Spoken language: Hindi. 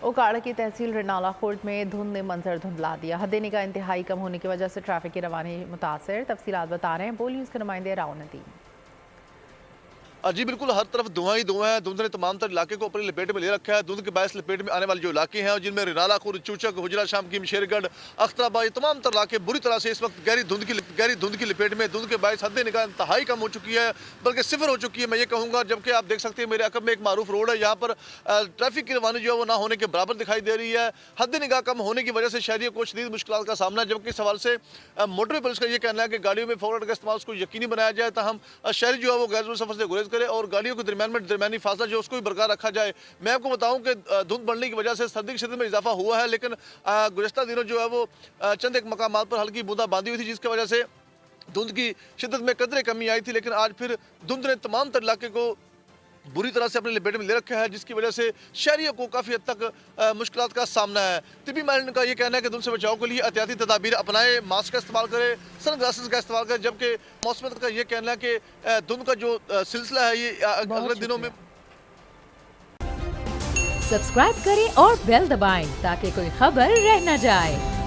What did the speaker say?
ओकाड़ा की तहसील रनाला खुर्द में धुंध ने मंजर धुंधला दिया। हद निगाह इंतहाई कम होने की वजह से ट्रैफिक की रवानी मुतासर। तफसीलात बता रहे हैं बोल न्यूज़ के नुमाइंदे राव नदीम। जी बिल्कुल, हर तरफ धुआं ही धुआं है। धुंध ने तमाम तर इलाके को अपनी लपेट में ले रखा है। धुंध के बायस लपेट में आने वाले जो इलाके हैं और जिनमें रिनाला खुर्द, चूचक, हुजरा शामकीम, शेरगढ़, अख्तराबाद, ये तमाम तर इलाके बुरी तरह से इस वक्त गहरी धुंध की लपेट में। धुंध के बायस हद निगाह इंतहाई कम हो चुकी है, बल्कि सिफर हो चुकी है मैं ये कहूँगा। जबकि आप देख सकते हैं मेरे अकब में एक मारूफ रोड है, यहाँ पर ट्रैफिक की रवानी जो है वो ना होने के बराबर दिखाई दे रही है। हद निगाह कम होने की वजह से शहरियों को शदीद मुश्किलात का सामना है। जबकि इस हवाले से मोटरवे पुलिस का ये कहना है कि गाड़ियों में फोरवर्ड का इस्तेमाल उसको यकीनी बनाया जाए, ताहम शहरी जो है वो गैर जरूरी सफर से गुरेज करे और गाड़ियों के दरमियानी फासला जो उसको भी बरकरार रखा जाए। मैं आपको बताऊं कि धुंध बढ़ने की वजह से सर्दी की शिद्दत में इजाफा हुआ है, लेकिन गुज़श्ता दिनों जो है वो चंद एक मकामात पर हल्की बूंदाबांदी हुई थी, जिसकी वजह से धुंध की शिद्दत में कदरे कमी आई थी। लेकिन आज फिर धुंध ने तमाम तर इलाके को बुरी तरह से अपने लपेट में ले रखा है, जिसकी वजह से शहरियों को काफ़ी हद तक मुश्किलात का सामना है। तिब्बी माहिरीन का ये कहना है कि धुंध से बचाव के लिए एहतियाती तदाबीर अपनाएं, मास्क का इस्तेमाल करें, सन ग्लासेस का इस्तेमाल करें। जबकि मौसम का ये कहना है कि धुंध का जो सिलसिला है ये अगले दिनों में। सब्सक्राइब करें और बेल दबाएं ताकि कोई खबर रह न जाए।